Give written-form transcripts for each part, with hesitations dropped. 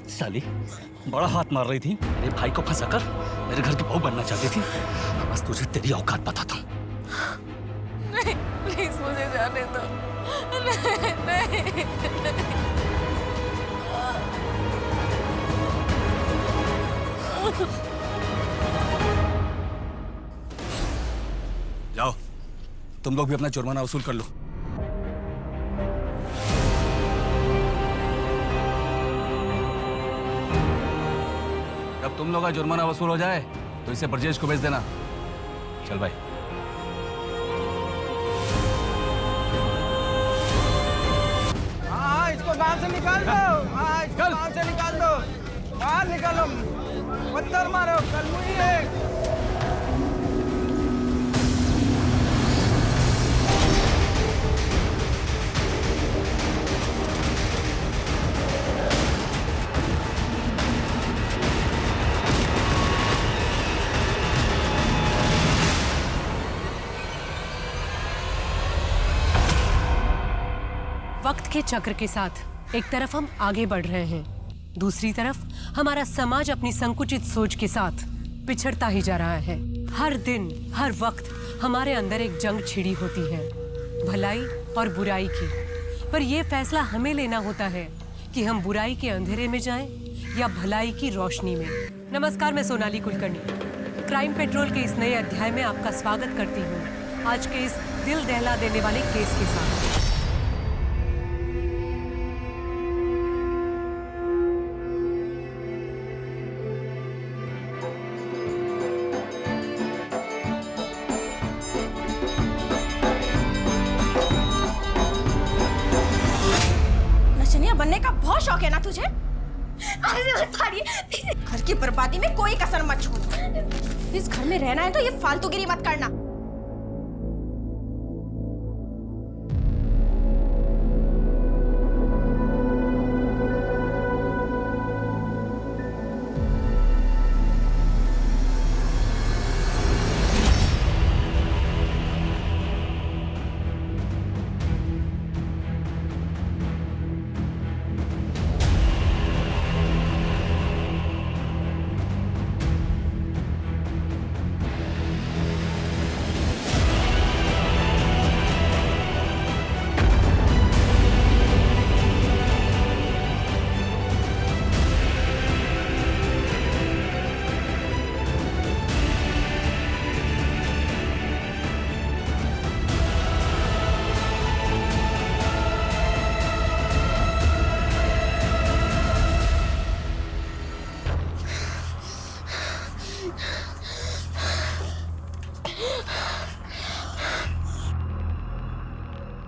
साली बड़ा हाथ मार रही थी, मेरे भाई को फंसाकर मेरे घर की बहू बनना चाहती थी। बस तुझे तेरी औकात बताता हूँ। नहीं, प्लीज मुझे जाने दो। नहीं, नहीं। जाओ, तुम लोग भी अपना जुर्माना वसूल कर लो। जब तुम लोग का जुर्माना वसूल हो जाए तो इसे ब्रजेश को भेज देना। चल भाई। हाँ, इसको गांव से निकाल दो। हाँ, इसको गांव से निकाल दो। बाहर निकालो, पत्थर मारो, कल मुझे है। वक्त के चक्र के साथ एक तरफ हम आगे बढ़ रहे हैं, दूसरी तरफ हमारा समाज अपनी संकुचित सोच के साथ पिछड़ता ही जा रहा है। हर दिन हर वक्त हमारे अंदर एक जंग छिड़ी होती है, भलाई और बुराई की। पर यह फैसला हमें लेना होता है कि हम बुराई के अंधेरे में जाएं या भलाई की रोशनी में। नमस्कार, मैं सोनाली कुलकर्णी क्राइम पेट्रोल के इस नए अध्याय में आपका स्वागत करती हूँ, आज के इस दिल दहला देने वाले केस के साथ। बनने का बहुत शौक है ना तुझे? घर की बर्बादी में कोई कसर मत छोड़। इस घर में रहना है तो ये फालतूगिरी मत करना।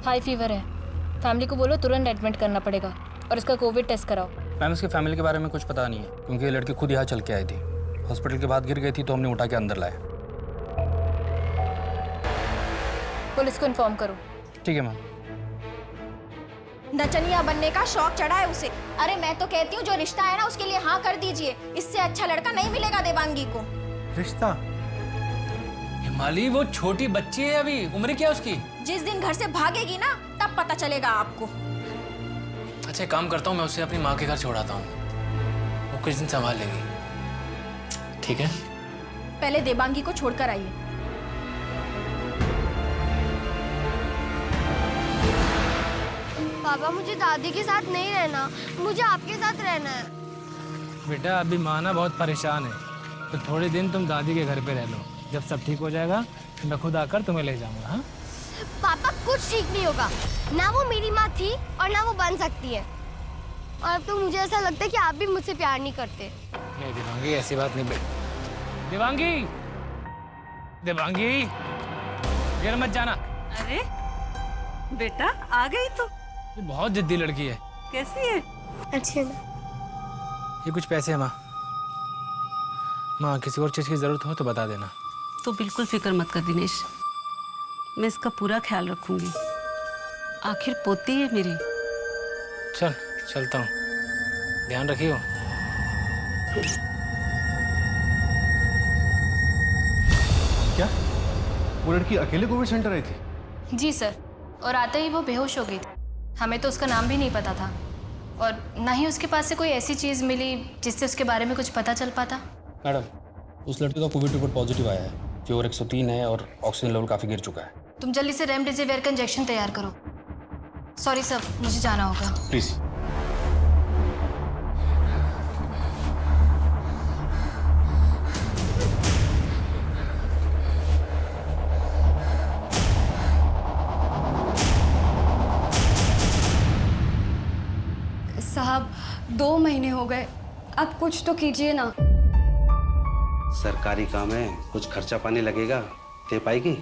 हाई फीवर है, फैमिली को बोलो तुरंत एडमिट करना पड़ेगा और इसका कोविड टेस्ट कराओ। मैम, इसकी फैमिली के बारे में कुछ पता नहीं है क्योंकि ये लड़की खुद यहाँ चल के आई थी। हॉस्पिटल के बाद गिर गई थी तो हमने उठा के अंदर लाया। पुलिस को इन्फॉर्म करो। ठीक है मैम। नचनिया बनने का शौक चढ़ा है उसे। अरे मैं तो कहती हूँ जो रिश्ता है ना उसके लिए हाँ कर दीजिए, इससे अच्छा लड़का नहीं मिलेगा देवांगी को। रिश्ता? हिमाली वो छोटी बच्ची है, अभी उम्र क्या उसकी? जिस दिन घर से भागेगी ना तब पता चलेगा आपको। अच्छा, एक काम करता हूँ, मैं उसे अपनी माँ के घर छोड़ाता हूँ, वो कुछ दिन संभाल लेगी। ठीक है? पहले देवांगी को छोड़कर आइए। पापा, मुझे दादी के साथ नहीं रहना, मुझे आपके साथ रहना है। बेटा, अभी माँ ना बहुत परेशान है, तो थोड़े दिन तुम दादी के घर पे रह लो। जब सब ठीक हो जाएगा तो मैं खुद आकर तुम्हें ले जाऊंगा। हाँ पापा, कुछ ठीक नहीं होगा। ना वो मेरी माँ थी और ना वो बन सकती है। और अब तो मुझे ऐसा लगता है कि आप भी मुझसे प्यार नहीं करते। नहीं देवांगी, ऐसी बात नहीं बेटा। देवांगी, देवांगी, घर मत जाना। अरे बेटा, आ गई तो। ये बहुत जिद्दी लड़की है। कैसी है? अच्छी है। ये कुछ पैसे हैं माँ। माँ, किसी और चीज़ की जरूरत हो तो बता देना। तो बिल्कुल फिक्र मत कर दिनेश, मैं इसका पूरा ख्याल रखूंगी। आखिर पोती है मेरी। चलता हूँ, ध्यान रखियो। क्या वो लड़की अकेले कोविड सेंटर आई थी? जी सर, और आते ही वो बेहोश हो गई थी। हमें तो उसका नाम भी नहीं पता था। और ना ही उसके पास से कोई ऐसी चीज़ मिली जिससे उसके बारे में कुछ पता चल पाता। मैडम, उस लड़के का कोविड रिपोर्ट पॉजिटिव आया है, फीवर 103 है और ऑक्सीजन लेवल काफ़ी गिर चुका है। तुम जल्दी से रेमडेसिविर का इंजेक्शन तैयार करो। सॉरी सर, मुझे जाना होगा। प्लीज। साहब 2 महीने हो गए, अब कुछ तो कीजिए ना। सरकारी काम है, कुछ खर्चा पानी लगेगा, दे पाएगी?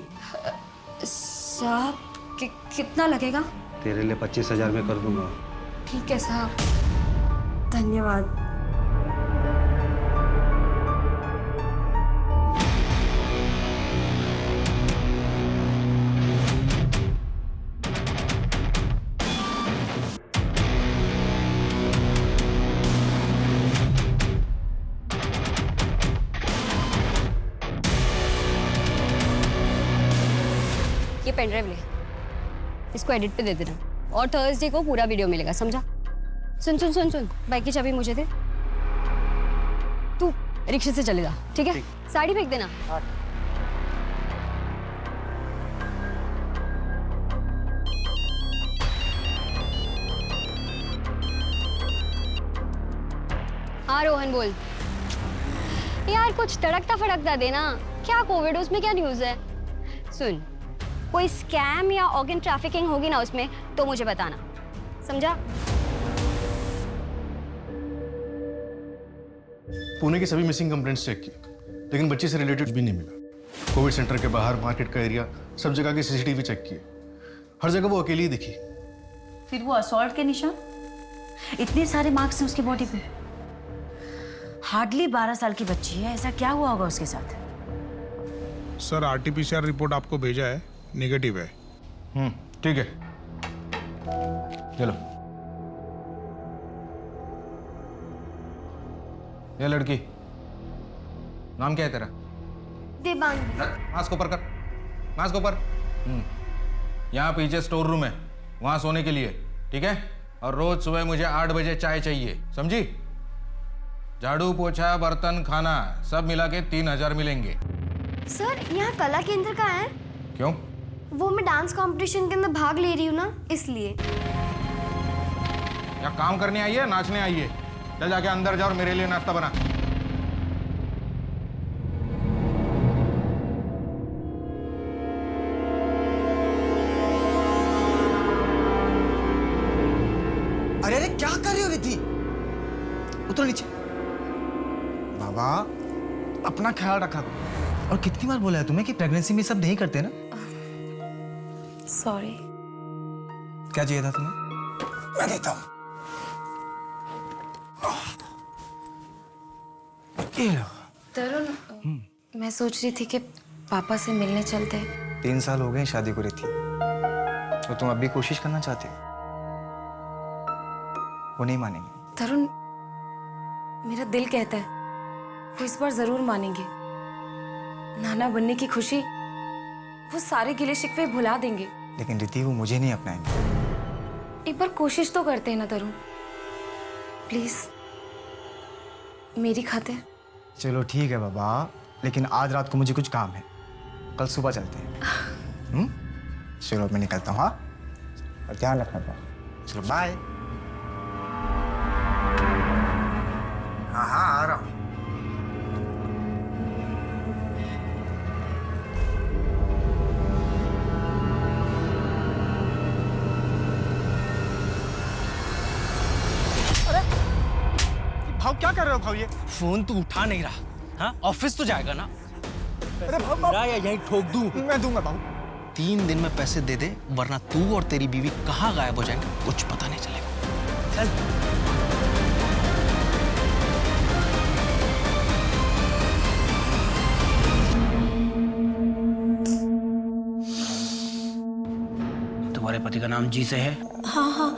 साहब कितना लगेगा? तेरे लिए 25,000 में कर दूंगा। ठीक है साहब, धन्यवाद। ये पेन ड्राइव ले, इसको एडिट पे दे देना और थर्सडे को पूरा वीडियो मिलेगा, समझा? सुन सुन सुन सुन, बाइक की चाबी मुझे दे। तू रिक्शे से चले जा, ठीक है? साड़ी फेंक देना। हाँ रोहन बोल। यार कुछ तड़कता फड़कता देना। क्या कोविड, उसमें क्या न्यूज़ है? सुन, कोई स्कैम या ऑर्गन ट्रैफिकिंग होगी ना उसमें तो मुझे बताना, समझा? पुणे की सभी मिसिंग कंप्लेंट्स चेक की, लेकिन बच्ची से रिलेटेड भी नहीं मिला। कोविड सेंटर के बाहर, मार्केट का एरिया, सब जगह के सीसीटीवी चेक किए, हर जगह वो अकेली ही दिखी। फिर वो असॉल्ट के निशान? इतने सारे मार्क्स हैं उसकी बॉडी पे। हार्डली 12 साल की बच्ची है, ऐसा क्या हुआ होगा उसके साथ? सर आरटीपीसीआर रिपोर्ट आपको भेजा है, नेगेटिव है। ठीक है, चलो। ये लड़की, नाम क्या है तेरा? देवांगी। मास्क ऊपर कर, मास्क ऊपर। यहाँ पीछे स्टोर रूम है, वहाँ सोने के लिए, ठीक है? और रोज सुबह मुझे 8 बजे चाय चाहिए, समझी? झाड़ू पोछा बर्तन खाना सब मिला के 3,000 मिलेंगे। सर यहाँ कला केंद्र का है? क्यों? वो मैं डांस कंपटीशन के अंदर भाग ले रही हूँ ना, इसलिए। या काम करने आई है, नाचने आई है? चल जाके अंदर जा और मेरे लिए नाश्ता बना। अरे अरे क्या कर रही हो रिद्धि? उतरो नीचे। बाबा अपना ख्याल रखा करो। और कितनी बार बोला है तुम्हें कि प्रेगनेंसी में सब नहीं करते ना? सॉरी। क्या चाहिए था तुम्हें? मैं देता हूँ। तरुण, मैं सोच रही थी कि पापा से मिलने चलते। 3 साल हो गए शादी को रिद्धि, तो तुम अब भी कोशिश करना चाहती हो? वो नहीं मानेंगे। तरुण, मेरा दिल कहता है वो इस बार जरूर मानेंगे। नाना बनने की खुशी, वो सारे गिले शिकवे भुला देंगे। लेकिन रिद्धि वो मुझे नहीं अपनाएंगे। एक बार कोशिश तो करते हैं ना तरुण, प्लीज मेरी खातिर। चलो ठीक है बाबा, लेकिन आज रात को मुझे कुछ काम है, कल सुबह चलते हैं। चलो मैं निकलता हूँ। हाँ, और ध्यान रखना पाओ। चलो बाय। हाँ हाँ आ रहा हूँ। भाव क्या कर रहे हो भाव? ये फोन तू उठा नहीं रहा। हाँ, ऑफिस तो जाएगा ना? अरे भाव या यहीं ठोक दूं? मैं दूंगा भाव। 3 दिन में पैसे दे दे, वरना तू और तेरी बीवी कहाँ गायब हो जाएंगे कुछ पता नहीं चलेगा। चल। तुम्हारे पति का नाम जी से है? हाँ हाँ,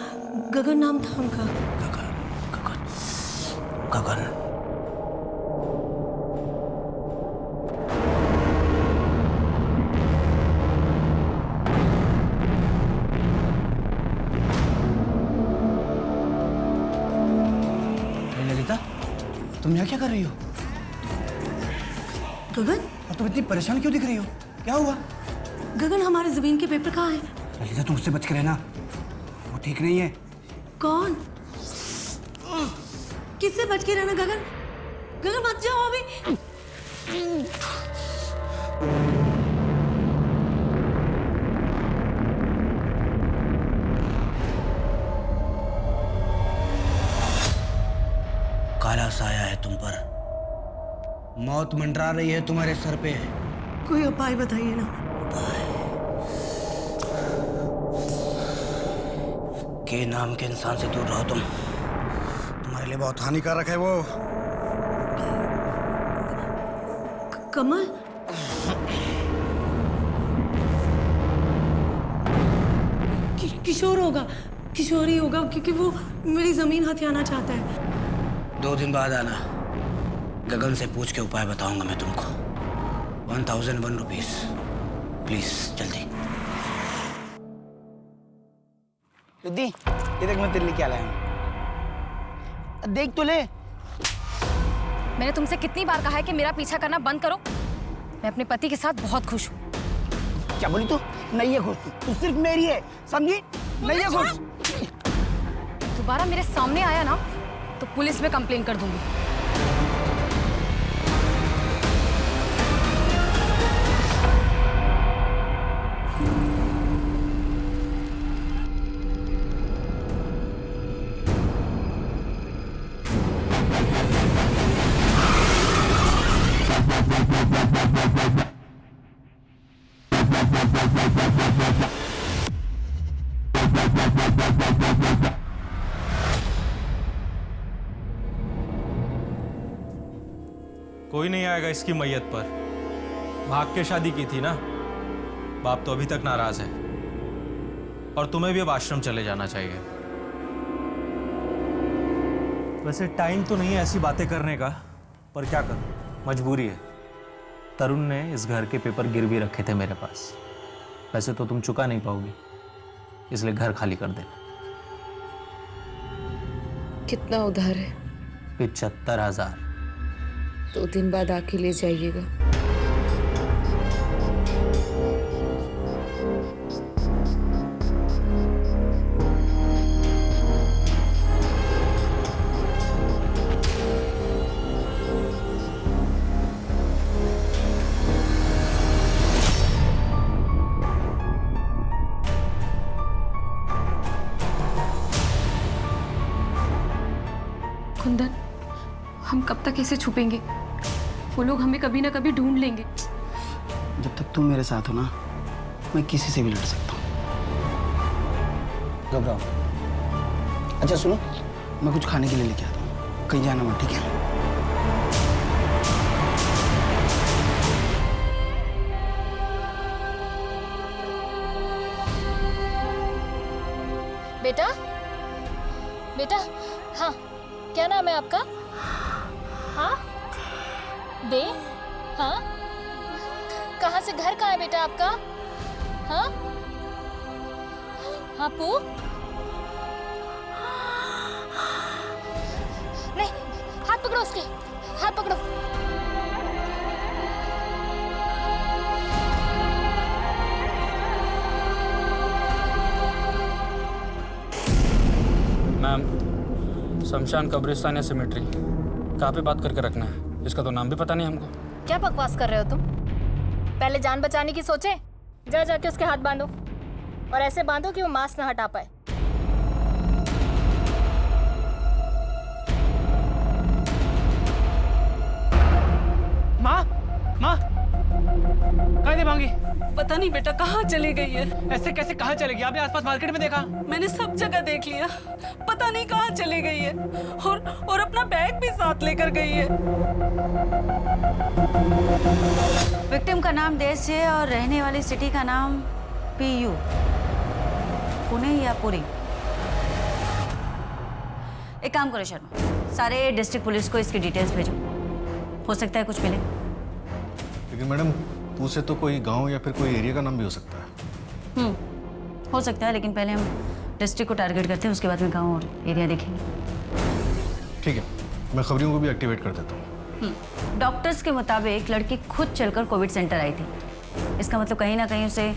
गगन नाम था उनका। गगन। ललिता, तुम यहाँ क्या कर रही हो? गगन, और तुम इतनी परेशान क्यों दिख रही हो? क्या हुआ? गगन, हमारे जमीन के पेपर कहाँ हैं? ललिता, तुम उससे बच के रहना, वो ठीक नहीं है। कौन? किससे बच के रहना गगन? गगन मत जाओ अभी। काला साया है तुम पर, मौत मंडरा रही है तुम्हारे सर पे। कोई उपाय बताइए ना। के नाम के इंसान से दूर रहो तुम, तुम्हारे लिए बहुत हानिकारक है वो। कमल, किशोर होगा, किशोर ही होगा, क्योंकि वो मेरी जमीन हथियाना चाहता है। 2 दिन बाद आना, गगन से पूछ के उपाय बताऊंगा मैं तुमको। 1001 रुपीज, प्लीज जल्दी। रिद्धि, ये देख मैं तेरे लिए क्या लाया हूं। देख तो ले। मैंने तुमसे कितनी बार कहा है कि मेरा पीछा करना बंद करो। मैं अपने पति के साथ बहुत खुश हूँ। क्या बोली तू? नहीं है खुश, तू सिर्फ मेरी है, समझी? नहीं है खुश। दोबारा मेरे सामने आया ना तो पुलिस में कंप्लेन कर दूंगी। कोई नहीं आएगा इसकी मैयत पर। भाग के शादी की थी ना, बाप तो अभी तक नाराज है। और तुम्हें भी अब आश्रम चले जाना चाहिए। वैसे टाइम तो नहीं है ऐसी बातें करने का, पर क्या करूं, मजबूरी है। तरुण ने इस घर के पेपर गिरवी रखे थे मेरे पास। वैसे तो तुम चुका नहीं पाओगी, इसलिए घर खाली कर देना। कितना उधार है? 75,000। 2 दिन बाद आके ले जाइएगा। कुंदन, हम कब तक ऐसे छुपेंगे? वो लोग हमें कभी ना कभी ढूंढ लेंगे। जब तक तुम मेरे साथ हो ना, मैं किसी से भी लड़ सकता हूँ। घबराओ। अच्छा सुनो, मैं कुछ खाने के लिए लेके आता हूँ, कहीं जाना मत, ठीक है? बेटा, बेटा, हाँ, क्या नाम है आपका? हाँ, दे, हाँ, कहाँ से, घर कहाँ है बेटा आपका? हाँ, हाँ पू, नहीं, हाथ पकड़ो उसके, हाथ पकड़ो। मैम, शमशान, कब्रिस्तान या सिमेट्री, कहाँ पे बात करके रखना है? इसका तो नाम भी पता नहीं हमको। क्या बकवास कर रहे हो तुम? पहले जान बचाने की सोचे। जा जाके उसके हाथ बांधो, और ऐसे बांधो कि वो मास्क ना हटा पाए। माँ, माँ, कहाँ देवांगी? पता नहीं बेटा, कहाँ चली गई है। ऐसे कैसे कहाँ चलेगी? आपने आसपास मार्केट में देखा? मैंने सब जगह देख लिया, पता नहीं कहाँ चली गई है। और अपना बैग भी साथ लेकर गई है। विक्टिम का नाम देश है और रहने वाली सिटी का नाम PU, पुणे या पुरी। एक काम करो शर्मा, सारे डिस्ट्रिक्ट पुलिस को इसकी डिटेल्स भेजो, हो सकता है कुछ मिले। लेकिन मैडम, पू से तो कोई गांव या फिर कोई एरिया का नाम भी हो सकता है। हो सकता है, लेकिन पहले हम डिस्ट्रिक्ट को टारगेट करते हैं, उसके बाद में गांव और एरिया देखेंगे। ठीक है, मैं खबरियों को भी एक्टिवेट कर देता हूँ। डॉक्टर्स के मुताबिक लड़की खुद चलकर कोविड सेंटर आई थी। इसका मतलब कहीं ना कहीं उसे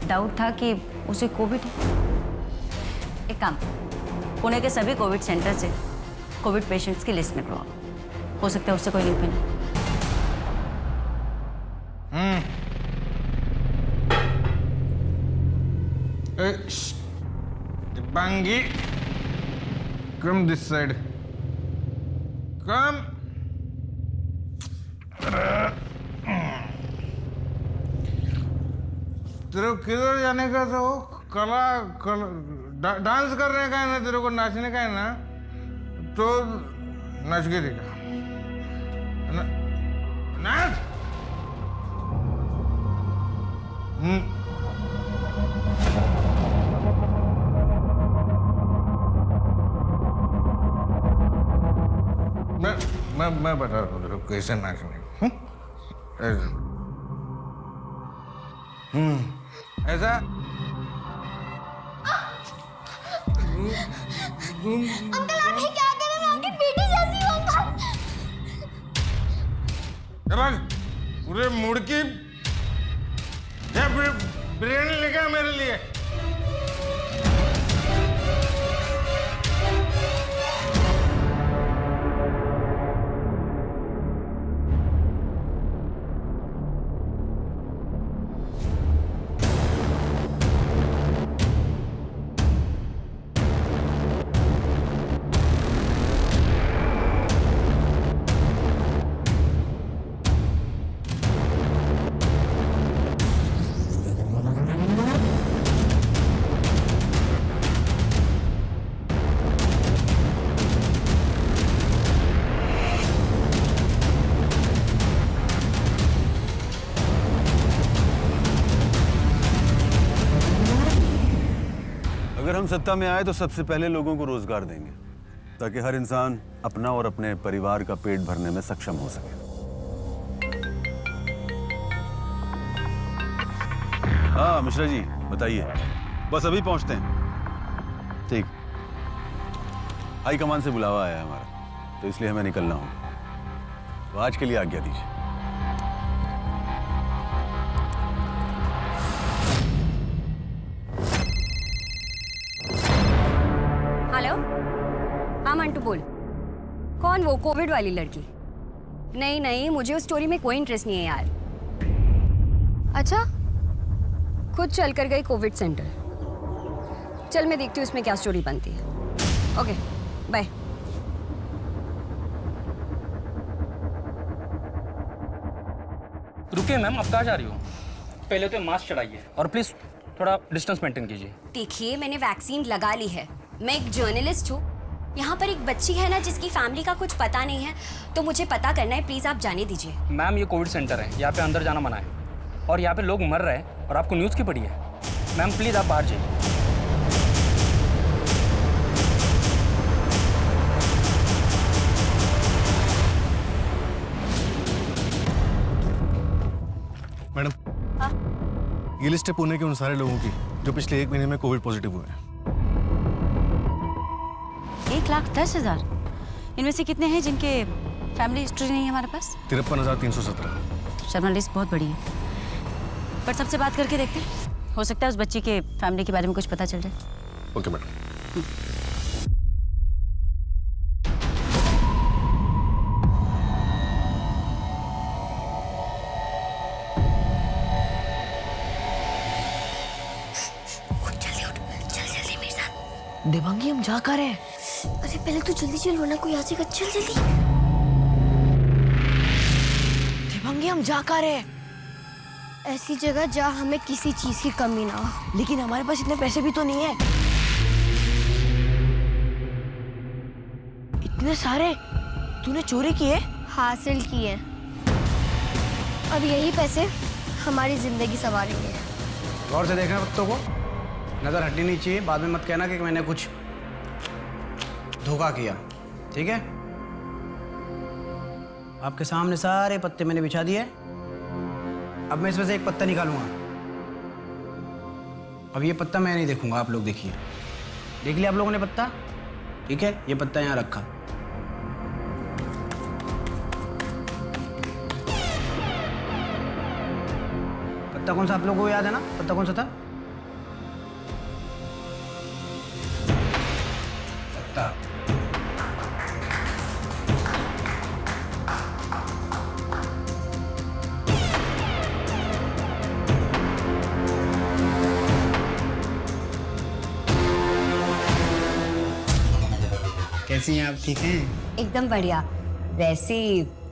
डाउट था कि उसे कोविड है। एक काम, पुणे के सभी कोविड सेंटर से कोविड पेशेंट्स की लिस्ट निकलवाओ। हो सकता है उससे कोई लिंक बने। Bangi, come this side. Come. तेरे को किधर जाने का था? वो डांस करने का है ना, तेरे को नाचने का है ना, तो नाच के दिखा। नाच। मैं बता रहा हूँ तेरे को कैसे नाचने का। ऐसा अंकल आप ये क्या कर रहे हैं? मैं आपकी बेटी जैसी हूँ अंकल। पूरे मूड की बिरयानी लेके आ मेरे लिए। अगर हम सत्ता में आए तो सबसे पहले लोगों को रोजगार देंगे ताकि हर इंसान अपना और अपने परिवार का पेट भरने में सक्षम हो सके। हाँ मिश्रा जी बताइए। बस अभी पहुंचते हैं। ठीक, हाई कमान से बुलावा आया है हमारा, तो इसलिए हमें निकलना होगा। तो आज के लिए आज्ञा दीजिए। हेलो, हाँ मंटू बोल। कौन वो कोविड वाली लड़की? नहीं नहीं, मुझे उस स्टोरी में कोई इंटरेस्ट नहीं है यार। अच्छा, खुद चल कर गई कोविड सेंटर। चल मैं देखती हूँ उसमें क्या स्टोरी बनती है। Okay bye. रुकिए मैम, अब कहाँ जा रही हो? पहले तो मास्क चढ़ाइए और प्लीज थोड़ा डिस्टेंस मेंटेन कीजिए। देखिए, मैंने वैक्सीन लगा ली है। मैं एक जर्नलिस्ट हूँ। यहाँ पर एक बच्ची है ना जिसकी फैमिली का कुछ पता नहीं है, तो मुझे पता करना है। प्लीज आप जाने दीजिए। मैम ये कोविड सेंटर है, यहाँ पे अंदर जाना मना है और यहाँ पे लोग मर रहे हैं और आपको न्यूज़ की पड़ी है। मैम प्लीज आप बाहर जाइए। मैडम, ये लिस्ट है पुणे के उन सारे लोगों की जो पिछले 1 महीने में कोविड पॉजिटिव हुए हैं। 1,10,000। इनमें से कितने हैं जिनके फैमिली हिस्ट्री नहीं है हमारे पास? 53,317। शर्मा लिस्ट बहुत बड़ी है, पर सबसे बात करके देखते हैं। हो सकता है उस बच्ची के फैमिली के बारे में कुछ पता चल जाए। Okay madam. देवांगी हम जा कर हैं। अरे पहले तो जल्दी चल वरना कोई आ जाएगा। चल जल्दी। देवांगी हम जा कर हैं। ऐसी जगह जहाँ हमें किसी चीज की कमी ना हो। लेकिन हमारे पास इतने पैसे भी तो नहीं है। इतने सारे तूने चोरी किए? हासिल किए। अब यही पैसे हमारी जिंदगी संवारेंगे। गौर से देखना पत्तों को, नजर हटनी नहीं चाहिए। बाद में मत कहना कि मैंने कुछ धोखा किया, ठीक है? आपके सामने सारे पत्ते मैंने बिछा दिए। अब मैं इसमें से एक पत्ता निकालूंगा। अब ये पत्ता मैं नहीं देखूंगा, आप लोग देखिए। देख लिया आप लोगों ने पत्ता? ठीक है, ये पत्ता यहाँ रखा। पत्ता कौन सा आप लोगों को याद है ना? पत्ता कौन सा था? पत्ता। कैसी हैं आप? ठीक हैं? एकदम बढ़िया। वैसे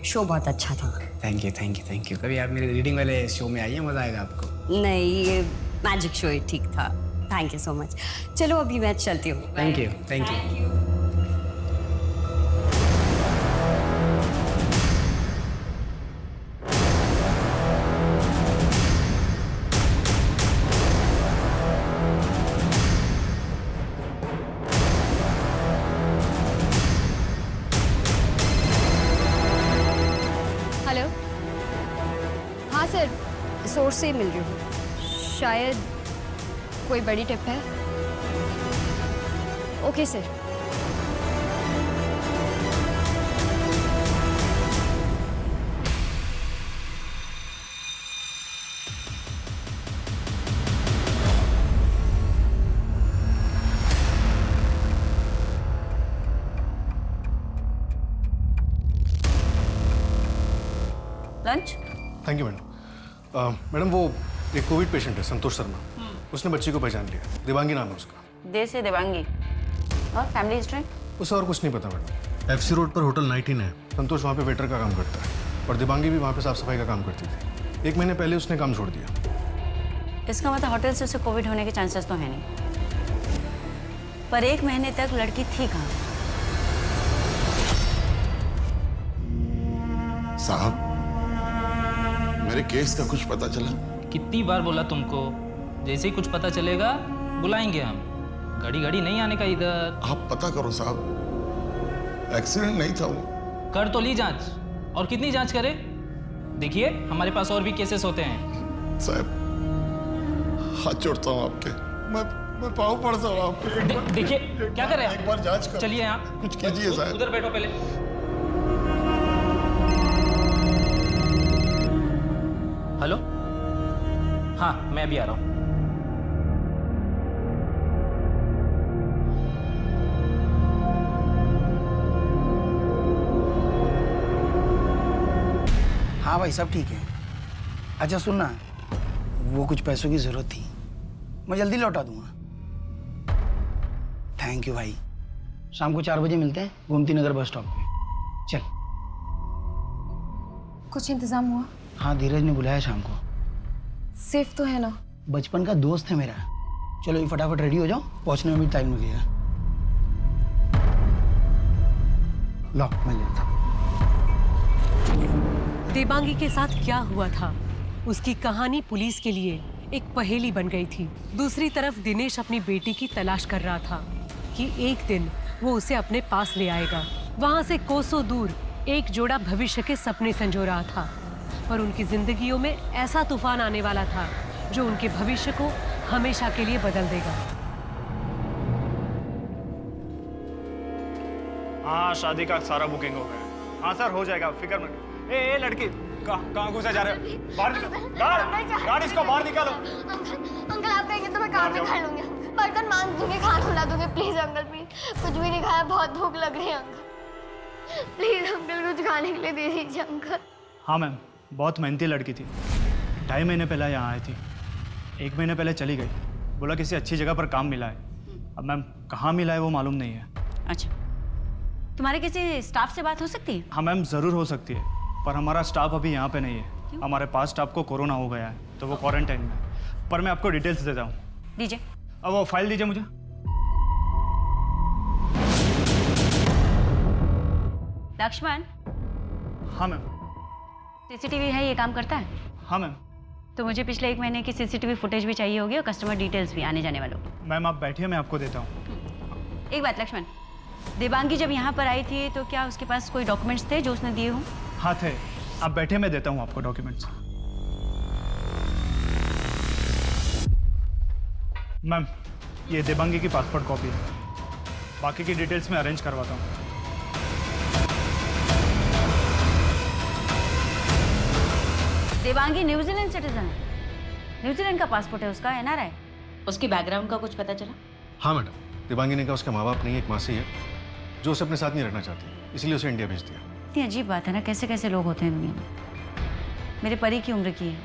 शो बहुत अच्छा था। Thank you thank you thank you. कभी आप मेरे रीडिंग वाले शो में आइए, मजा आएगा आपको। नहीं, ये मैजिक शो ही ठीक था। Thank you so much. चलो अभी मैं चलती हूँ। Thank you thank you. Hello, हाँ सर, सोर्स से मिल रही हूँ। शायद कोई बड़ी टिप है। Okay sir. Lunch? Thank you madam. Madam वो एक कोविड पेशेंट है, संतोष शर्मा। उसने बच्ची को पहचान लिया। देवांगी नाम है उसका। देर से देवांगी। और फैमिली हिस्ट्री? उसे और कुछ नहीं पता मैडम। एफसी रोड पर होटल 19 है। संतोष वहाँ पे वेटर का काम करता है और देवांगी भी वहाँ पे साफ सफाई का काम करती थी। 1 महीने पहले उसने काम छोड़ दिया। इसका मतलब होटल से उसे कोविड होने के चांसेस तो है नहीं, पर 1 महीने तक लड़की थी कहाँ? साहब, मेरे केस का कुछ पता चला? कितनी बार बोला तुमको, जैसे ही कुछ पता चलेगा बुलाएंगे हम। घड़ी घड़ी नहीं आने का इधर। आप पता करो साहब, एक्सीडेंट नहीं था वो। कर तो ली जांच, और कितनी जांच करे? देखिए हमारे पास और भी केसेस होते हैं। साहब हाथ जोड़ता हूँ आपके, मैं पाँव पड़ता हूँ आपके। देखिए क्या कर रहे हैं? एक बार जांच कर। चलिए यहाँ कुछ कीजिए साहब। उधर बैठो पहले। हेलो, हाँ मैं अभी आ रहा हूँ। हाँ भाई सब ठीक है। अच्छा सुनना, वो कुछ पैसों की जरूरत थी, मैं जल्दी लौटा दूंगा। थैंक यू भाई। शाम को 4 बजे मिलते हैं गोमती नगर बस स्टॉप पे। चल। कुछ इंतजाम हुआ? हाँ धीरज ने बुलाया शाम को। सेफ तो है ना? बचपन का दोस्त है मेरा। चलो ये फटाफट रेडी हो जाओ, पहुंचने में भी टाइम लगेगा। लो मैं लेता हूं। देवांगी के साथ क्या हुआ था, उसकी कहानी पुलिस के लिए एक पहेली बन गई थी। दूसरी तरफ दिनेश अपनी बेटी की तलाश कर रहा था कि एक दिन वो उसे अपने पास ले आएगा। वहां से कोसों दूर एक जोड़ा भविष्य के सपने संजो रहा था, पर उनकी जिंदगियों में ऐसा तूफान आने वाला था जो उनके भविष्य को हमेशा के लिए बदल देगा। हाँ शादी का सारा बुकिंग हो गया। हाँ सर हो जाएगा, फिक्र मत। ए लड़की कहाँ घुसा जा रहे हो? बाहर निकालो, गार्ड इसको बाहर निकालो। अंकल आप कहेंगे तो मैं काम भी कर लूंगी, बर्तन मांज दूंगी, खाना खिला दूंगी। प्लीज अंकल प्लीज, कुछ भी नहीं खाया, बहुत भूख लग रही है अंकल। प्लीज अंकल कुछ खाने के लिए दे दीजिए अंकल। हाँ मैम, बहुत मेहनती लड़की थी। 2.5 महीने पहले यहाँ आई थी, 1 महीने पहले चली गई। बोला किसी अच्छी जगह पर काम मिला है। अब मैम कहाँ मिला है वो मालूम नहीं है। अच्छा, तुम्हारे किसी स्टाफ से बात हो सकती है? हाँ मैम ज़रूर हो सकती है, पर हमारा स्टाफ अभी यहाँ पे नहीं है। हमारे पास स्टाफ को कोरोना हो गया है तो वो क्वारंटाइन में है। पर मैं आपको डिटेल्स देता हूँ। दीजिए। अब वो फाइल दीजिए मुझे। लक्ष्मण। हाँ मैम। सीसीटीवी है, ये काम करता है? हाँ मैम। तो मुझे पिछले 1 महीने की सीसीटीवी फुटेज भी चाहिए होगी और कस्टमर डिटेल्स भी आने जाने वालों। मैम आप बैठिए, मैं आपको देता हूँ। एक बात लक्ष्मण, देवांगी जब यहाँ पर आई थी तो क्या उसके पास कोई डॉक्यूमेंट्स थे जो उसने दिए हों? हाँ थे, आप बैठे, मैं देता हूँ आपको डॉक्यूमेंट्स। मैम ये देवांगी की पासपोर्ट कॉपी है, बाकी की डिटेल्स मैं अरेंज करवाता हूँ। देवांगी न्यूजीलैंड सिटीजन है? न्यूजीलैंड का पासपोर्ट है उसका, NRI। उसकी बैकग्राउंड का कुछ पता चला? हाँ मैडम, दिबांगी ने कहा उसका माँ बाप नहीं, एक मासी है जो उसे अपने साथ नहीं रखना चाहती, इसलिए उसे इंडिया भेज दिया। इतनी अजीब बात है ना, कैसे कैसे लोग होते हैं दुनिया में। मेरे परी की उम्र की है,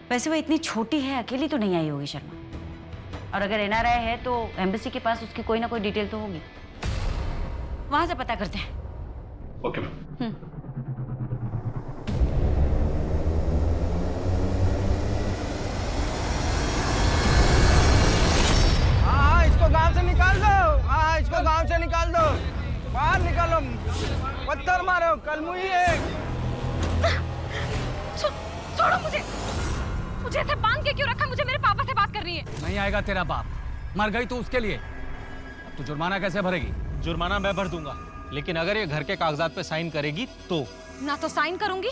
वैसे वो इतनी छोटी है, अकेली तो नहीं आई होगी शर्मा। और अगर NRI है तो एम्बेसी के पास उसकी कोई ना कोई डिटेल तो होगी, वहां से पता करते हैं। Okay ma'am. हाँ, इसको गांव से निकाल दो। हाँ, इसको गांव से निकाल दो। बाहर निकालो, पत्थर मारो, कलमुही है। छोड़ो मुझे, मुझे ऐसे बांध के क्यों रखा? मुझे मेरे पापा से बात करनी है। नहीं आएगा तेरा बाप, मर गई तो उसके लिए। अब तू जुर्माना कैसे भरेगी? जुर्माना मैं भर दूंगा, लेकिन अगर ये घर के कागजात पे साइन करेगी तो। ना तो साइन करूंगी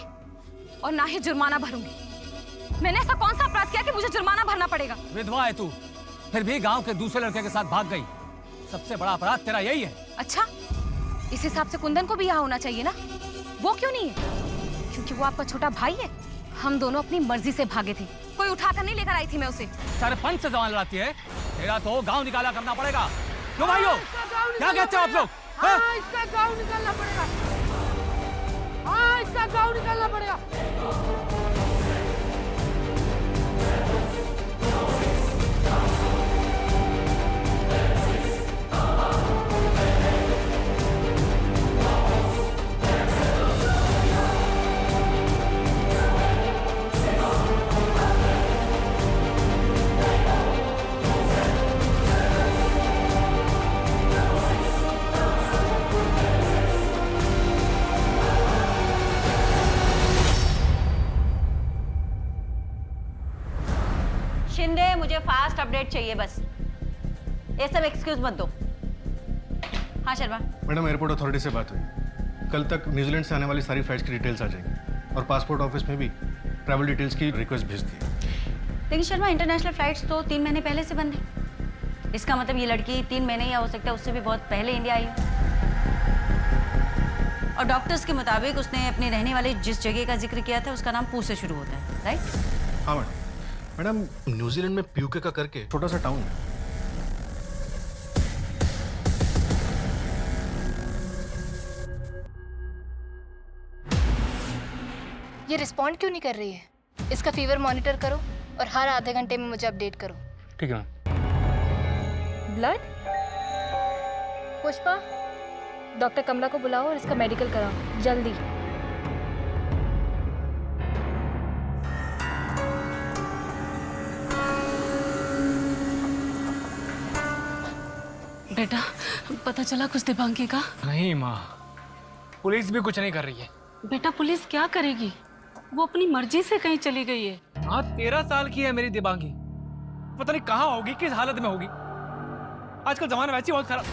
और ना ही जुर्माना भरूंगी। मैंने ऐसा कौन सा अपराध किया कि मुझे जुर्माना भरना पड़ेगा? विधवा है तू, फिर भी गांव के दूसरे लड़के के साथ भाग गई। सबसे बड़ा अपराध तेरा यही है। अच्छा, इस हिसाब से कुंदन को भी यहाँ होना चाहिए ना? वो क्यों नहीं है? क्योंकि वो आपका छोटा भाई है। हम दोनों अपनी मर्जी से भागे थे, कोई उठाकर नहीं लेकर आई थी मैं उसे। सरपंच से जवान लड़ाती है, तेरा तो गांव निकाला करना पड़ेगा। क्यों भाइयों, क्या कहते हो आप लोग? हाँ, इसका गाँव निकालना पड़ेगा। हाँ, इसका गाँव निकालना पड़ेगा। शिंदे, मुझे फास्ट अपडेट चाहिए बस, ये सब एक्सक्यूज मत दो। हाँ शर्मा। मैडम, एयरपोर्ट अथॉरिटी से बात हुई, कल तक न्यूजीलैंड से आने वाली सारी फ्लाइट्स की डिटेल्स आ जाएंगी और पासपोर्ट ऑफिस में भी ट्रैवल डिटेल्स की रिक्वेस्ट भेज दी। लेकिन शर्मा, इंटरनेशनल फ्लाइट्स तो 3 महीने पहले से बंद है। इसका मतलब ये लड़की 3 महीने या हो सकता है उससे भी बहुत पहले इंडिया आई हो। और डॉक्टर्स के मुताबिक उसने अपने रहने वाले जिस जगह का जिक्र किया था उसका नाम पू से शुरू होता है, राइट? हाँ मैडम। मैडम, न्यूजीलैंड में प्यूके का करके छोटा सा टाउन है। ये रिस्पॉन्ड क्यों नहीं कर रही है? इसका फीवर मॉनिटर करो और हर आधे घंटे में मुझे अपडेट करो। ठीक है। ब्लड? पुष्पा, डॉक्टर कमला को बुलाओ और इसका मेडिकल कराओ जल्दी। बेटा, पता चला कुछ दिबांगी का? नहीं माँ, पुलिस भी कुछ नहीं कर रही है। बेटा, पुलिस क्या करेगी? वो अपनी मर्जी से कहीं चली गई है। हाँ, 13 साल की है मेरी दिबांगी, पता नहीं कहाँ होगी, किस हालत में होगी। आजकल जमाना वैसे ही बहुत खराब।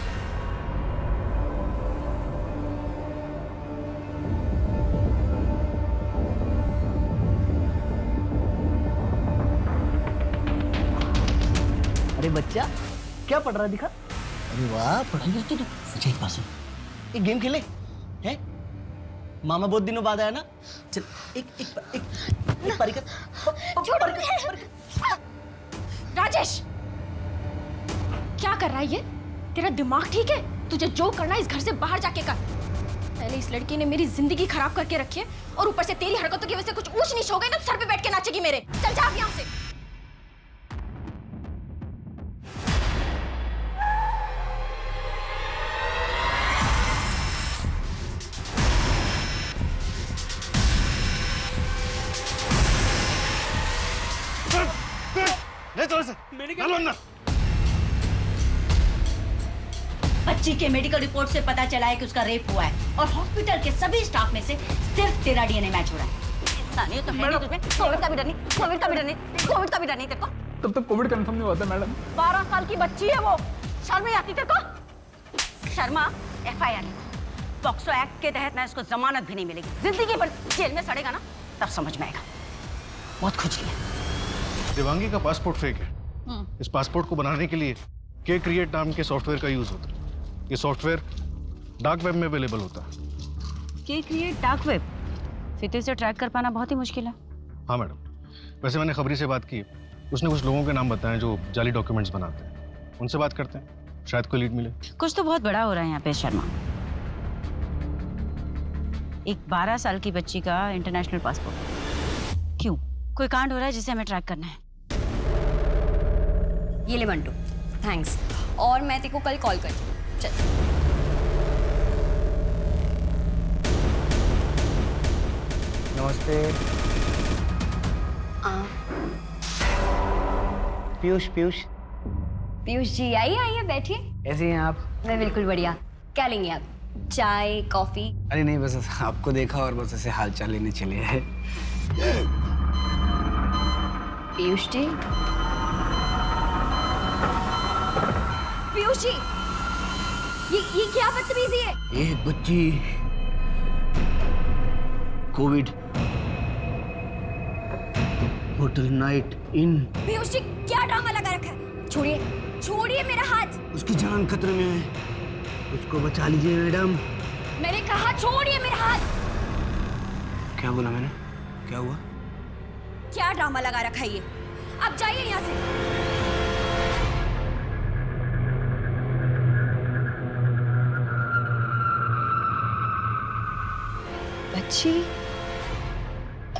अरे बच्चा, क्या पढ़ रहा दिखा? अरे वाह, पढ़ाई करती तू। अच्छा एक बात सुन, एक गेम खेले हैं? मामा बहुत दिनों बाद आया ना, चल एक पारी कर। राजेश, क्या कर रहा है ये? तेरा दिमाग ठीक है? तुझे जो करना है इस घर से बाहर जाके कर। पहले इस लड़की ने मेरी जिंदगी खराब करके रखी है और ऊपर से तेरी हरकतों की वजह से कुछ ऊंच नीच हो गई ना, सर पे बैठ के नाचेगी मेरे। चल जा यहाँ से। बच्ची के मेडिकल रिपोर्ट से पता चला है कि उसका रेप हुआ है और हॉस्पिटल के सभी स्टाफ में से सिर्फ तेरा DNA मैच हो रहा है। इतना नहीं तो है नहीं तुझमें। कोविड का भी डर नहीं, कोविड का भी डर नहीं, कोविड का भी डर नहीं तेरे को। तब तक कोविड कंफर्म नहीं होता मैडम। 12 साल की बच्ची है वो, शर्म नहीं आती तेरे को? शर्मा, FIR पॉक्सो एक्ट के तहत ना इसको जमानत भी नहीं मिलेगी। जिंदगी भर जेल में सड़ेगा ना, तब समझ में आएगा। बहुत खुजली है। दिबांगी का पासपोर्ट फेक है। इस पासपोर्ट को बनाने के लिए K-Create नाम के सॉफ्टवेयर का यूज होता है। ये सॉफ्टवेयर डार्क वेब में अवेलेबल होता है। K-Create dark web? फिर तो इसे ट्रैक कर पाना बहुत ही मुश्किल है। हाँ मैडम, वैसे मैंने खबरी से बात की, उसने कुछ लोगों के नाम बताए जो जाली डॉक्यूमेंट्स बनाते हैं। उनसे बात करते हैं, शायद कोई लीड मिले। कुछ तो बहुत बड़ा हो रहा है यहाँ पे शर्मा। एक 12 साल की बच्ची का इंटरनेशनल पासपोर्ट। क्यों? कोई कांड हो रहा है जिसे हमें ट्रैक करना है। ये ले मंटू, थैंक्स। और मैं तेरे को कल कॉल करती। चल। नमस्ते। पीयूष पीयूष जी आइए बैठिए। कैसी हैं आप? मैं बिल्कुल बढ़िया। क्या लेंगे आप? चाय, कॉफी? अरे नहीं, बस आपको देखा और बस ऐसे हाल चाल लेने चले हैं। पीयूष जी, पीयूष जी, ये क्या बदतमीजी है? ये बच्ची Covid hotel night in. Piyush ji क्या ड्रामा लगा रखा है? छोड़िए मेरा हाथ। उसकी जान खतरे में है, उसको बचा लीजिए मैडम। मैंने कहा छोड़िए मेरा हाथ। क्या बोला मैंने? क्या हुआ? क्या ड्रामा लगा रखा है ये? आप जाइए यहाँ से। बच्ची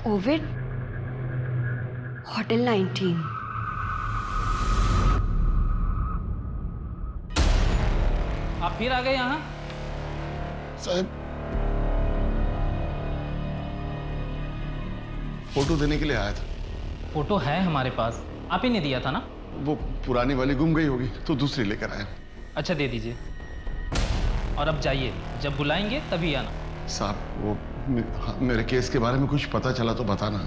कोविड होटल 19। आप फिर आ गए यहाँ? साहब, फोटो देने के लिए आया था। फोटो है हमारे पास, आप ही ने दिया था ना? वो पुरानी वाली गुम गई होगी तो दूसरी लेकर आया। अच्छा दे दीजिए। और अब जाइए, जब बुलाएंगे तभी आना। साहब वो मेरे केस के बारे में कुछ पता चला तो बताना।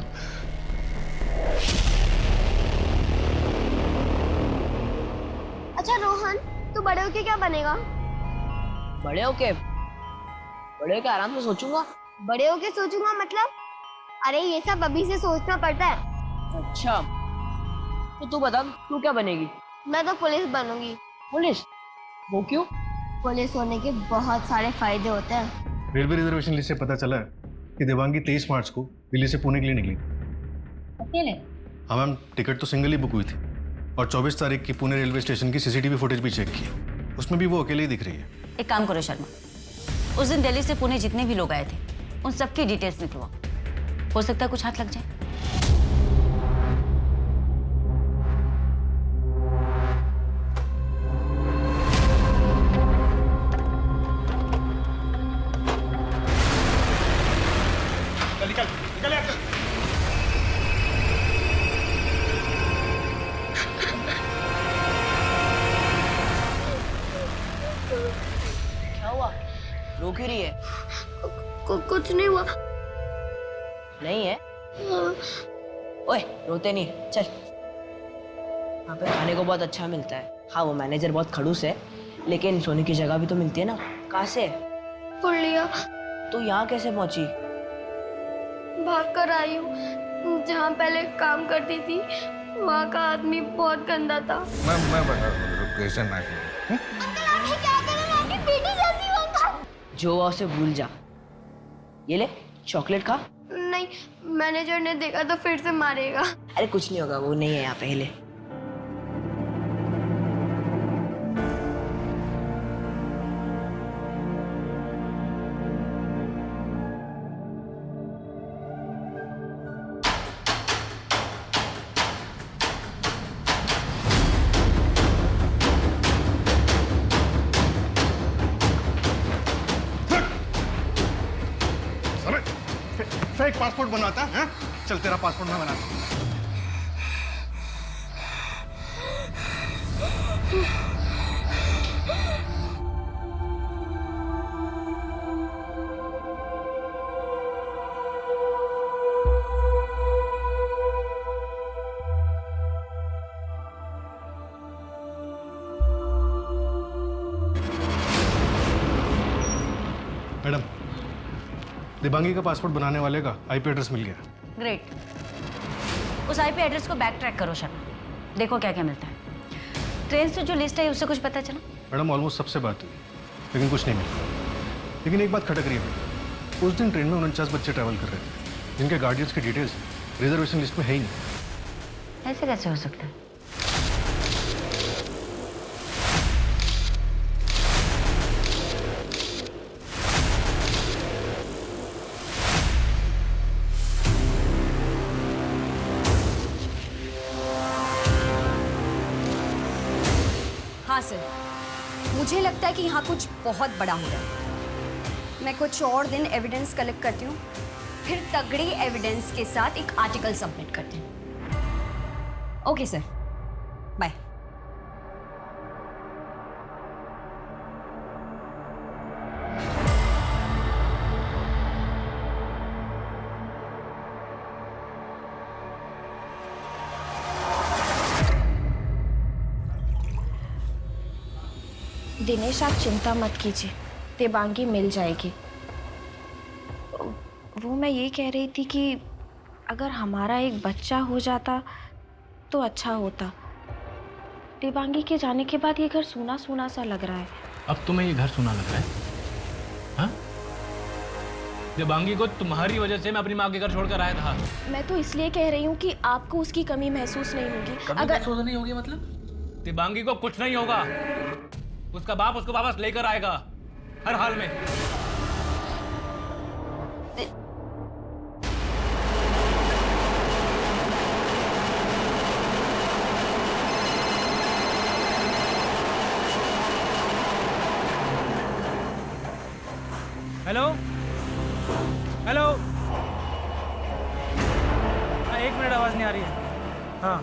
अच्छा रोहन, तू बड़े होके क्या बनेगा? बड़े होके आराम से सोचूंगा। बड़े होके सोचूंगा मतलब? अरे ये सब अभी से सोचना पड़ता है। अच्छा तो तू बता, तू क्या बनेगी? मैं तो पुलिस बनूंगी। पुलिस? वो क्यों? पुलिस होने के बहुत सारे फायदे होते हैं। रेलवे रिजर्वेशन लिस्ट से पता चला है कि देवांगी 23 मार्च को दिल्ली से पुणे के लिए निकली। अकेले? हाँ मैम, टिकट तो सिंगल ही बुक हुई थी और 24 तारीख की पुणे रेलवे स्टेशन की सीसीटीवी फुटेज भी चेक की, उसमें भी वो अकेले ही दिख रही है। एक काम करो शर्मा, उस दिन दिल्ली से पुणे जितने भी लोग आए थे उन सबकी डिटेल्स निकलवाओ, हो सकता है कुछ हाथ लग जाए। निकल यहाँ से। क्या हुआ? रो क्यों रही है? कुछ नहीं हुआ। नहीं है? ओए रोते नहीं, चल। यहाँ पे खाने को बहुत अच्छा मिलता है। हाँ वो मैनेजर बहुत खड़ूस है, लेकिन सोने की जगह भी तो मिलती है ना। कहाँ से? पुलिया। तू यहाँ कैसे पहुंची? भाग कर आई हूँ। जहाँ पहले काम करती थी वहाँ का आदमी बहुत गंदा था। मैं बता लोकेशन ना जो हुआ उसे भूल जा। ये ले चॉकलेट खा। नहीं, मैनेजर ने देखा तो फिर से मारेगा। अरे कुछ नहीं होगा, वो नहीं है यहाँ पे। ले फेक पासपोर्ट बनवाता है? चल तेरा पासपोर्ट मैं बनाता हूँ। मैडम, दिबांगी का पासपोर्ट बनाने वाले का आईपी एड्रेस मिल गया। ग्रेट। उस आईपी एड्रेस को बैक ट्रैक करो शर्मा, देखो क्या क्या मिलता है। ट्रेन से जो लिस्ट है उससे कुछ पता चला? मैडम ऑलमोस्ट सबसे बात हुई लेकिन कुछ नहीं मिला। लेकिन एक बात खटक रही है, उस दिन ट्रेन में 49 बच्चे ट्रैवल कर रहे थे जिनके गार्डियंस की डिटेल्स रिजर्वेशन लिस्ट में है ही नहीं। ऐसे कैसे हो सकता है? हाँ सर, मुझे लगता है कि यहाँ कुछ बहुत बड़ा हो रहा है। मैं कुछ और दिन एविडेंस कलेक्ट करती हूँ, फिर तगड़ी एविडेंस के साथ एक आर्टिकल सबमिट करती हूँ। Okay sir, bye. दिनेश, आप चिंता मत कीजिए, देवांगी मिल जाएगी। वो मैं ये कह रही थी कि अगर हमारा एक बच्चा हो जाता तो अच्छा होता। देवांगी के जाने के बाद ये घर सूना सूना सा लग रहा है। अब तुम्हें ये घर सुना लग रहा है? हाँ? देवांगी को तुम्हारी वजह से मैं अपनी माँ के घर छोड़कर आया था। मैं तो इसलिए कह रही हूँ कि आपको उसकी कमी महसूस नहीं होगी। अगर महसूस नहीं होगी मतलब? देवांगी को कुछ नहीं होगा, उसका बाप उसको वापस लेकर आएगा हर हाल में। हेलो हेलो, एक मिनट, आवाज नहीं आ रही है। हाँ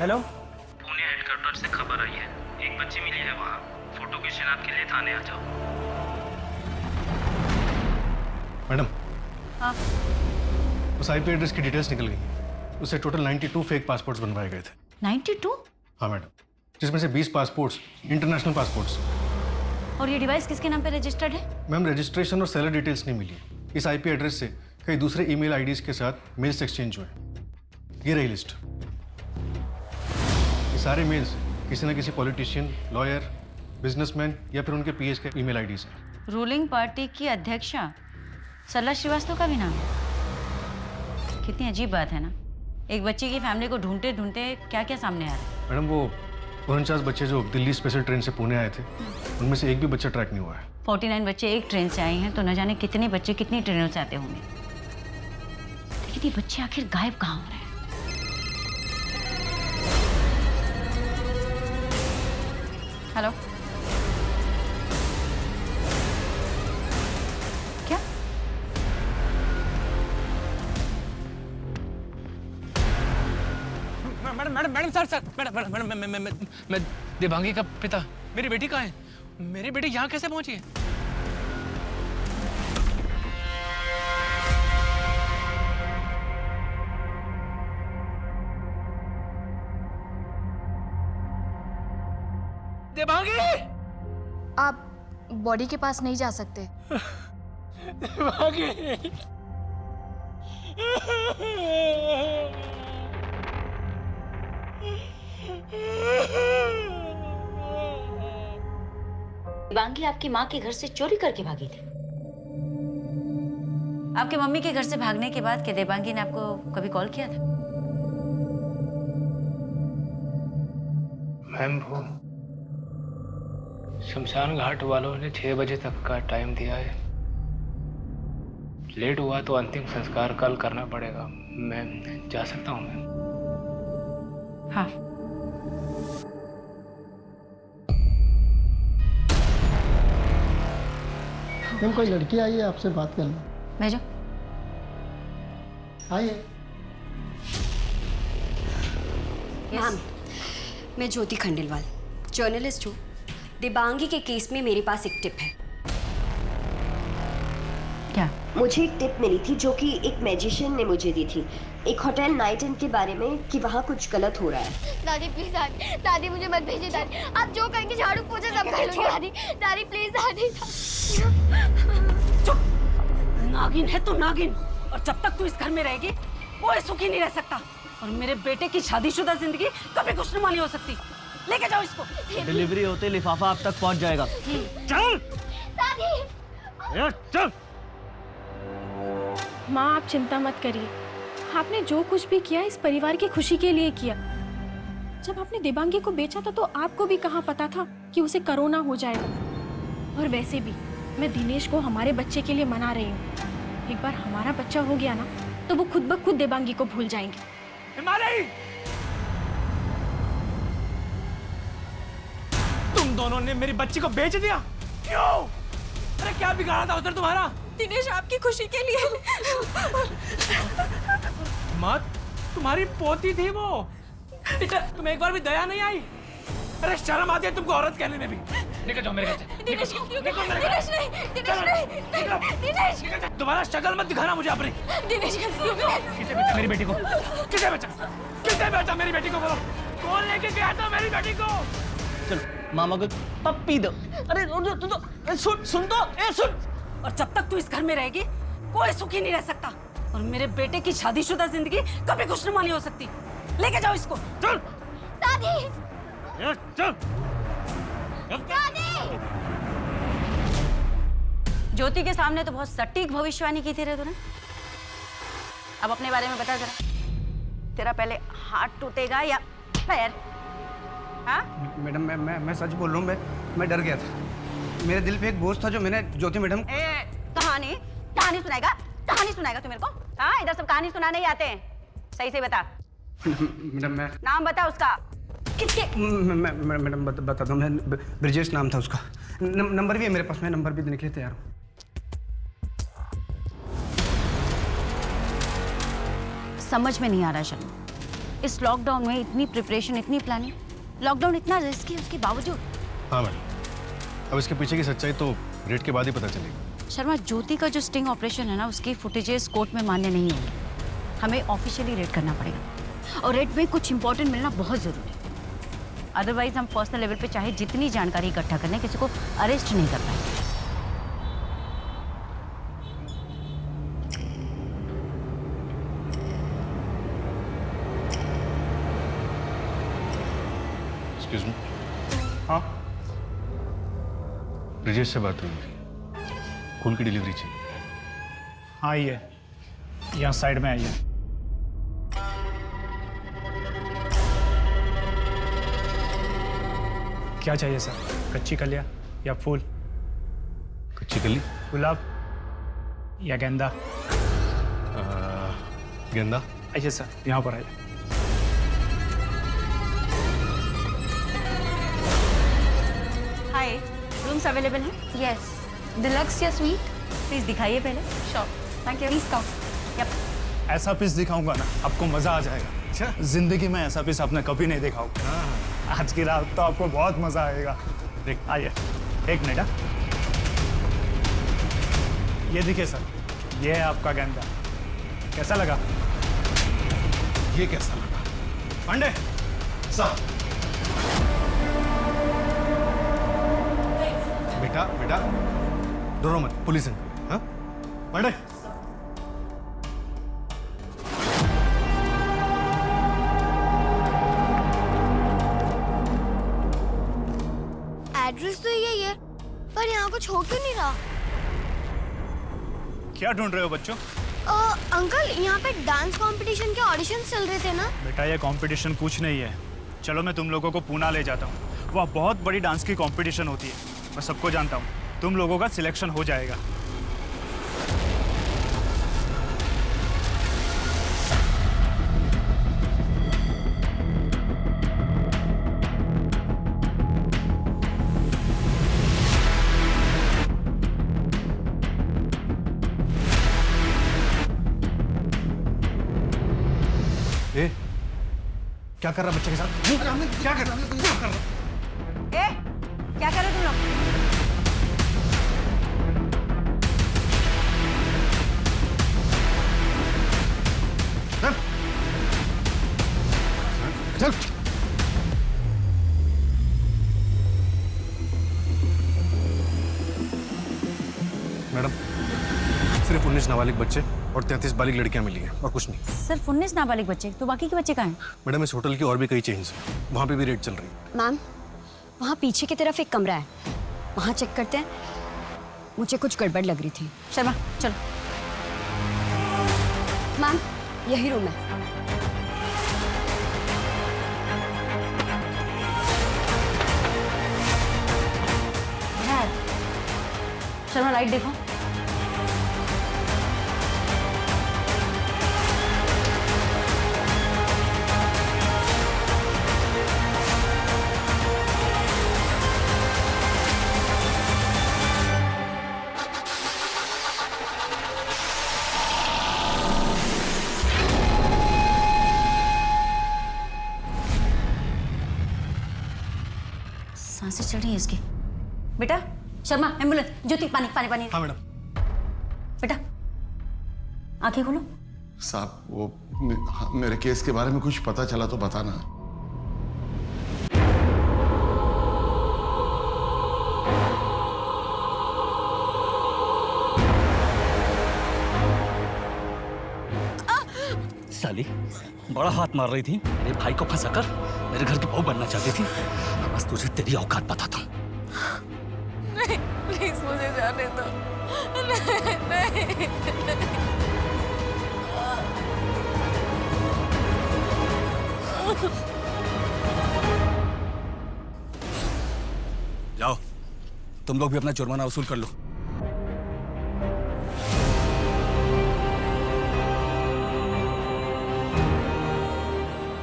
हेलो, पुणे हेडक्वार्टर से खबर आई है, एक बच्ची मिली है वहाँ। फोटो की शिनाख्त के लिए थाने आ जाओ। मैडम, हाँ, उस आईपी एड्रेस की डिटेल्स निकल गई। उससे टोटल 92 फेक पासपोर्ट्स बनवाए गए थे। 92? हाँ मैडम, जिसमें से 20 पासपोर्ट्स इंटरनेशनल पासपोर्ट्स। और ये डिवाइस किसके नाम पे रजिस्टर्ड है? मैम, रजिस्ट्रेशन और सेलर डिटेल्स नहीं मिली। इस आईपी एड्रेस से कई दूसरे ईमेल आईडीज के साथ मेल्स एक्सचेंज हुए। ये रही लिस्ट। ये सारे मेल्स किसी न किसी पॉलिटिशियन, लॉयर, बिजनेसमैन या फिर उनके पीएस के ईमेल आईडीज हैं। रूलिंग पार्टी की अध्यक्षा सरला श्रीवास्तव का भी नाम है। कितनी अजीब बात है ना, एक बच्चे की फैमिली को ढूंढते ढूंढते क्या क्या सामने आ रहा है। मैडम, वो 49 बच्चे जो दिल्ली स्पेशल ट्रेन से पुणे आए थे, उनमें से एक भी बच्चा ट्रैक नहीं हुआ है। 49 बच्चे एक ट्रेन से आए हैं तो न जाने कितने बच्चे कितनी ट्रेनों से आते होंगे। लेकिन ये बच्चे आखिर गायब कहाँ हो रहे हैं? हेलो, क्या? मैडम सर मैडम, मैं देवांगी का पिता। मेरी बेटी कहाँ है? मेरी बेटी यहाँ कैसे पहुंची है? देवांगी! आप बॉडी के पास नहीं जा सकते। देवांगी! देवांगी आपकी माँ के घर से चोरी करके भागी थी। आपके मम्मी के घर से भागने के बाद क्या देवांगी ने आपको कभी कॉल किया था? मैम, वो शमशान घाट वालों ने 6 बजे तक का टाइम दिया है। लेट हुआ तो अंतिम संस्कार कल करना पड़ेगा। मैं जा सकता हूँ मैम? हाँ। मैम, कोई लड़की आई है आपसे बात करना। भेजो। आइए। मैम, मैं ज्योति खंडेलवाल, जर्नलिस्ट हूँ। देवांगी के केस में मेरे पास एक टिप है। क्या? मुझे एक टिप मिली थी जो कि एक मैजिशियन ने मुझे दी थी, एक होटल नाइट इन के बारे में, कि वहाँ कुछ गलत हो रहा है। दादी प्लीज, दादी दादी मुझे मत भेजिए दादी। आप जो कहेंगे झाड़ू पोछा सब कर लूंगी दादी। दादी प्लीज दादी। चुप! नागिन है तू, नागिन। और जब तक तू इस घर में रहेगी कोई सुखी नहीं रह सकता। और मेरे बेटे की शादीशुदा जिंदगी कभी खुशनुमा नहीं हो सकती। लेके जाओ इसको। डिलीवरी होते लिफाफा आप तक पहुंच जाएगा। चल दादी। चल। माँ, आप चिंता मत करिए, आपने जो कुछ भी किया इस परिवार की खुशी के लिए किया। जब आपने देबांगी को बेचा था तो आपको भी कहाँ पता था कि उसे कोरोना हो जाएगा। और वैसे भी मैं दिनेश को हमारे बच्चे के लिए मना रही हूँ। एक बार हमारा बच्चा हो गया ना तो वो खुद ब खुद देबांगी को भूल जाएंगे। हिमालय, तुम दोनों ने मेरी बच्ची को बेच दिया, क्यों? अरे क्या बिगाड़ा था उधर तुम्हारा? दिनेश आपकी खुशी के लिए। मत, तुम्हारी पोती थी वो। बेटा तुम्हें एक बार भी दया नहीं आई? अरे शर्म आती है तुमको औरत कहने में भी। निकल जाओ मेरे घर से। दिनेश नहीं। दोबारा शक्ल मत दिखाना मुझे अपनी। दिनेश किसे बेचा मेरी बेटी को? किसे बेचा मेरी बेटी को? बोलो कौन लेके गया था मेरी बेटी को? चलो मामा को पप्पी दो। अरे सुन तो, सुन। और जब तक तू इस घर में रहेगी कोई सुखी नहीं रह सकता। और मेरे बेटे की शादीशुदा जिंदगी कभी खुशनुमा नहीं हो सकती। लेके जाओ इसको। चल दादी। चल। ज्योति के सामने तो बहुत सटीक भविष्यवाणी की थी रे तूने। अब अपने बारे में बता जरा, तेरा पहले हाथ टूटेगा या पैर? हाँ? मैडम मैं सच बोल रहा हूँ, मैं डर गया था। मेरे दिल पे एक बोझ था जो मैंने ज्योति मैडम। कहानी सुनाएगा तू मेरे को? हाँ, इधर सब कहानी सुनाने ही आते हैं। सही से बता। मैडम मैं नाम बता उसका। किसके? मैडम बता दो, मैं ब्रिजेश नाम था उसका। नंबर भी है मेरे पास, मैं नंबर भी देने के लिए तैयार हूँ। समझ में नहीं आ रहा शर्मा, इस लॉकडाउन में इतनी प्रिपरेशन, इतनी प्लानिंग, लॉकडाउन इतना रिस्की है उसके बावजूद। हाँ मैडम, अब इसके पीछे की सच्चाई तो रेड के बाद ही पता चलेगी। शर्मा, ज्योति का जो स्टिंग ऑपरेशन है ना, उसकी फुटेजेस कोर्ट में मान्य नहीं होंगे। हमें ऑफिशियली रेड करना पड़ेगा और रेड में कुछ इंपॉर्टेंट मिलना बहुत जरूरी है। अदरवाइज हम पर्सनल लेवल पे चाहे जितनी जानकारी इकट्ठा कर लें, किसी को अरेस्ट नहीं कर पाएंगे। Excuse me. हाँ ब्रिजेश से बात हुई थी, फूल की डिलीवरी चाहिए। हाँ आइए, यहाँ साइड में आइए। क्या चाहिए सर, कच्ची कलियाँ या फूल? कच्ची कली, गुलाब या गेंदा? गेंदा। आइए सर, यहाँ पर आइए। हाय, रूम्स अवेलेबल हैं? यस। डिलक्स या स्वीट? प्लीज दिखाइए पहले। Sure, thank you. Please come. Yup. ऐसा पीस दिखाऊंगा ना, आपको मजा आ जाएगा। जिंदगी में ऐसा पीस आपने कभी नहीं देखा होगा। आज की रात तो आपको बहुत मजा आएगा। आइए, एक मिनट। ये देखिए सर, ये है आपका गेंदा। कैसा लगा? ये कैसा लगा? पांडे सर। बेटा डरो मत, पुलिस है। हाँ पांडे। एड्रेस तो यही है, पर यहाँ कुछ हो क्यों नहीं रहा? क्या ढूंढ रहे हो बच्चों? अंकल, यहाँ पे डांस कंपटीशन के ऑडिशंस चल रहे थे ना? बेटा ये कंपटीशन कुछ नहीं है। चलो मैं तुम लोगों को पूना ले जाता हूँ। वहाँ बहुत बड़ी डांस की कंपटीशन होती है, मैं सबको जानता हूँ। तुम लोगों का सिलेक्शन हो जाएगा। ए, क्या कर रहा बच्चे के साथ? क्या कर रहा? ए, क्या कर रहे तुम लोग? चल। मैडम, सिर्फ 19 नाबालिग बच्चे और 33 बालिग लड़कियां मिली हैं और कुछ नहीं। सिर्फ 19 नाबालिग बच्चे? तो बाकी के बच्चे कहाँ हैं? मैडम इस होटल की और भी कई चेन्स हैं, वहाँ पे भी रेड चल रही है। मैम, वहाँ पीछे की तरफ एक कमरा है, वहाँ चेक करते हैं। मुझे कुछ गड़बड़ लग रही थी। शर्मा चलो। मैम, यही रूम है। शर्मा लाइट देखो। सांसें चढ़ रही है इसकी। बेटा शर्मा, एम्बुलेंस। ज्योति, पानी पानी पानी। हाँ मैडम। बेटा आंखें खोलो। साहब वो मेरे केस के बारे में कुछ पता चला तो बताना। साली बड़ा हाथ मार रही थी, मेरे भाई को फंसाकर मेरे घर की बहू बनना चाहती थी। बस तुझे तेरी औकात बताता हूँ। नहीं, प्लीज मुझे जाने दो। नहीं, नहीं। जाओ, तुम लोग भी अपना जुर्माना वसूल कर लो।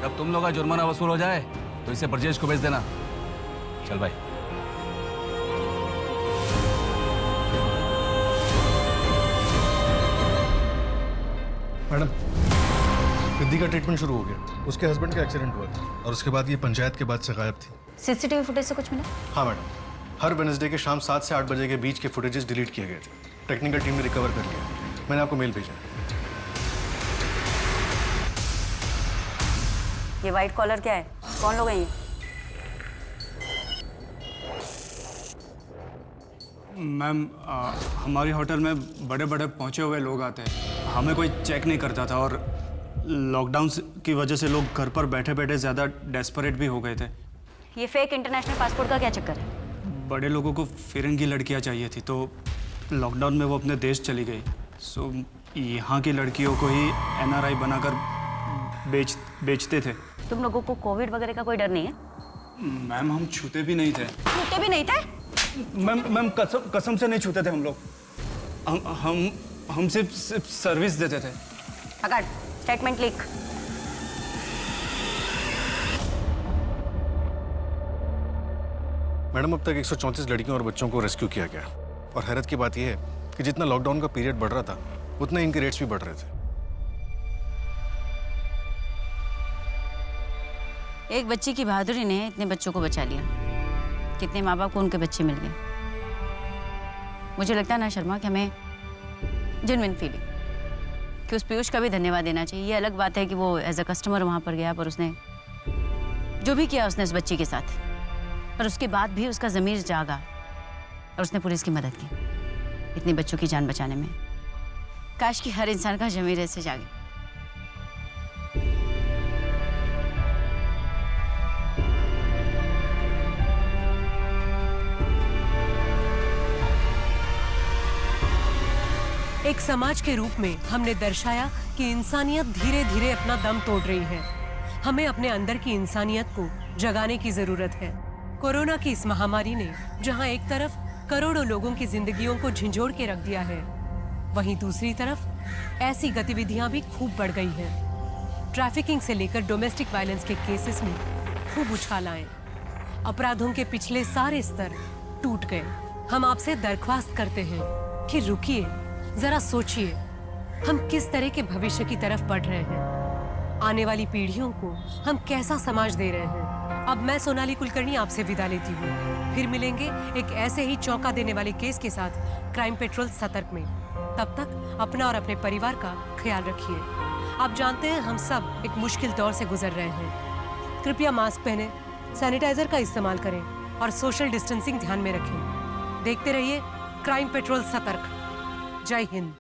जब तुम लोग का जुर्माना वसूल हो जाए तो इसे ब्रजेश को भेज देना। चल भाई। मैडम, रिद्धि का ट्रीटमेंट शुरू हो गया। उसके हस्बैंड का एक्सीडेंट हुआ था और उसके बाद ये पंचायत के बाद से गायब थी। सीसीटीवी फुटेज से कुछ मिला? हाँ मैडम, हर वेडनेसडे के शाम 7 से 8 बजे के बीच के फुटेजेस डिलीट किए गए थे। टेक्निकल टीम ने रिकवर कर लिया। मैंने आपको मेल भेजा। ये वाइट कॉलर क्या है? कौन लोग हैं ये? मैम, हमारी होटल में बड़े बड़े पहुंचे हुए लोग आते हैं। हमें कोई चेक नहीं करता था और लॉकडाउन की वजह से लोग घर पर बैठे बैठे ज़्यादा डेस्परेट भी हो गए थे। ये फेक इंटरनेशनल पासपोर्ट का क्या चक्कर है? बड़े लोगों को फिरंगी लड़कियां चाहिए थी तो लॉकडाउन में वो अपने देश चली गई। सो यहाँ की लड़कियों को ही NRI बनाकर बेचते थे। तुम लोगों को कोविड वगैरह का कोई डर नहीं है? मैम, हम छूते भी नहीं थे। छूते भी नहीं थे? मैम कसम से नहीं छूते थे हम लोग। हम सिर्फ सर्विस देते थे। हकाट, स्टेटमेंट लिख। मैडम, अब तक 134 लड़कियों और बच्चों को रेस्क्यू किया गया और हैरत की बात यह है कि जितना लॉकडाउन का पीरियड बढ़ रहा था उतना इनके रेट्स भी बढ़ रहे थे। एक बच्ची की बहादुरी ने इतने बच्चों को बचा लिया। कितने माँ बाप को उनके बच्चे मिल गए। मुझे लगता है ना शर्मा कि हमें जेन्युइन फीलिंग कि उस पीयूष का भी धन्यवाद देना चाहिए। ये अलग बात है कि वो एज अ कस्टमर वहाँ पर गया, पर उसने जो भी किया उसने उस बच्ची के साथ, पर उसके बाद भी उसका ज़मीर जागा और उसने पुलिस की मदद की इतने बच्चों की जान बचाने में। काश कि हर इंसान का ज़मीर ऐसे जागे। एक समाज के रूप में हमने दर्शाया कि इंसानियत धीरे धीरे अपना दम तोड़ रही है। हमें अपने अंदर की इंसानियत को जगाने की जरूरत है। कोरोना की इस महामारी ने जहां एक तरफ करोड़ों लोगों की जिंदगियों को झिंझोड़ के रख दिया है, वहीं दूसरी तरफ ऐसी गतिविधियां भी खूब बढ़ गई हैं। ट्रैफिकिंग से लेकर डोमेस्टिक वायलेंस के केसेस में खूब उछाल आए। अपराधों के पिछले सारे स्तर टूट गए। हम आपसे दरख्वास्त करते हैं कि रुकिए, जरा सोचिए हम किस तरह के भविष्य की तरफ बढ़ रहे हैं। आने वाली पीढ़ियों को हम कैसा समाज दे रहे हैं। अब मैं सोनाली कुलकर्णी आपसे विदा लेती हूँ। फिर मिलेंगे एक ऐसे ही चौंका देने वाले केस के साथ क्राइम पेट्रोल सतर्क में। तब तक अपना और अपने परिवार का ख्याल रखिए। आप जानते हैं हम सब एक मुश्किल दौर से गुजर रहे हैं। कृपया मास्क पहने, सैनिटाइजर का इस्तेमाल करें और सोशल डिस्टेंसिंग ध्यान में रखें। देखते रहिए क्राइम पेट्रोल सतर्क। जय हिंद।